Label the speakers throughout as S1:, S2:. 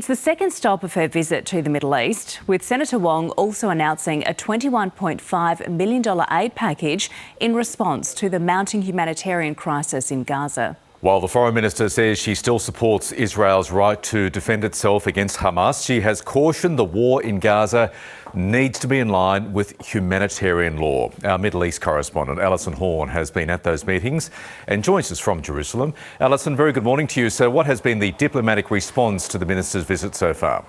S1: It's the second stop of her visit to the Middle East, with Senator Wong also announcing a $21.5 million aid package in response to the mounting humanitarian crisis in Gaza.
S2: While the Foreign Minister says she still supports Israel's right to defend itself against Hamas, she has cautioned the war in Gaza needs to be in line with humanitarian law. Our Middle East correspondent, Alison Horn, has been at those meetings and joins us from Jerusalem. Alison, very good morning to you. So what has been the diplomatic response to the Minister's visit so far?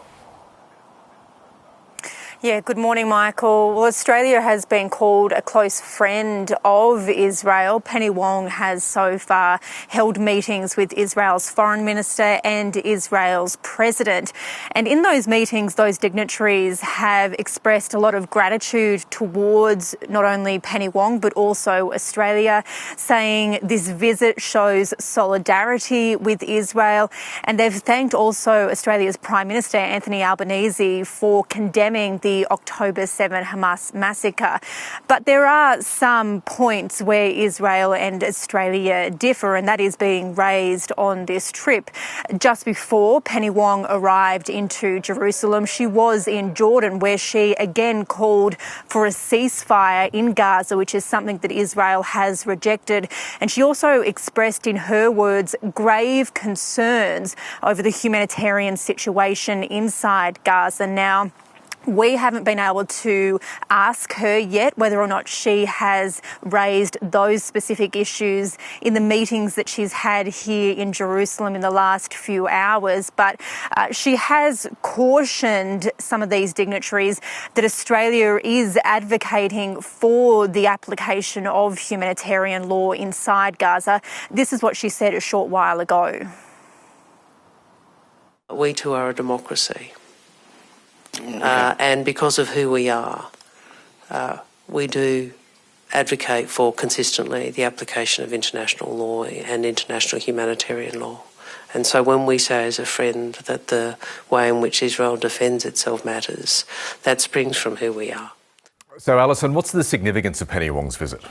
S3: Yeah, good morning, Michael. Well, Australia has been called a close friend of Israel. Penny Wong has so far held meetings with Israel's Foreign Minister and Israel's President. And in those meetings, those dignitaries have expressed a lot of gratitude towards not only Penny Wong, but also Australia, saying this visit shows solidarity with Israel. And they've thanked also Australia's Prime Minister, Anthony Albanese, for condemning the October 7 Hamas massacre. But there are some points where Israel and Australia differ, and that is being raised on this trip. Just before Penny Wong arrived into Jerusalem, she was in Jordan, where she again called for a ceasefire in Gaza, which is something that Israel has rejected. And she also expressed, in her words, grave concerns over the humanitarian situation inside Gaza. Now, we haven't been able to ask her yet whether or not she has raised those specific issues in the meetings that she's had here in Jerusalem in the last few hours, but she has cautioned some of these dignitaries that Australia is advocating for the application of humanitarian law inside Gaza. This is what she said a short while ago.
S4: We too are a democracy. And because of who we are, we do advocate for consistently the application of international law and international humanitarian law. And so when we say as a friend that the way in which Israel defends itself matters, that springs from who we are.
S2: So, Alison, what's the significance of Penny Wong's visit?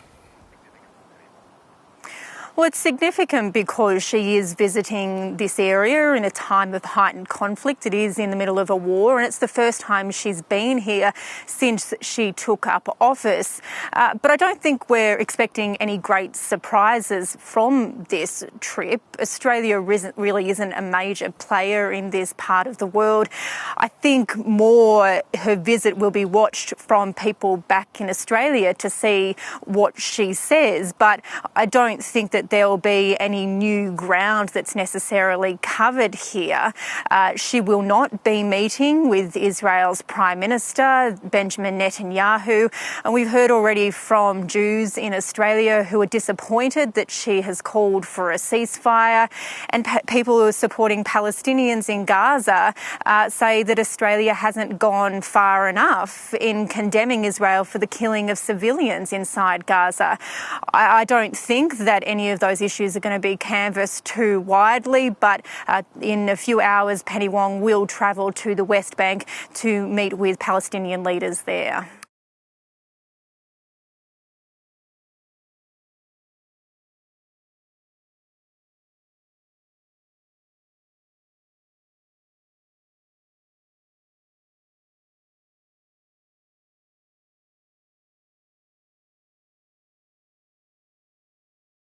S3: Well, it's significant because she is visiting this area in a time of heightened conflict. It is in the middle of a war, and it's the first time she's been here since she took up office. But I don't think we're expecting any great surprises from this trip. Australia really isn't a major player in this part of the world. I think more her visit will be watched from people back in Australia to see what she says, but I don't think that there will be any new ground that's necessarily covered here. She will not be meeting with Israel's Prime Minister, Benjamin Netanyahu, and we've heard already from Jews in Australia who are disappointed that she has called for a ceasefire, and people who are supporting Palestinians in Gaza say that Australia hasn't gone far enough in condemning Israel for the killing of civilians inside Gaza. I don't think that any of those issues are going to be canvassed too widely, but in a few hours, Penny Wong will travel to the West Bank to meet with Palestinian leaders there.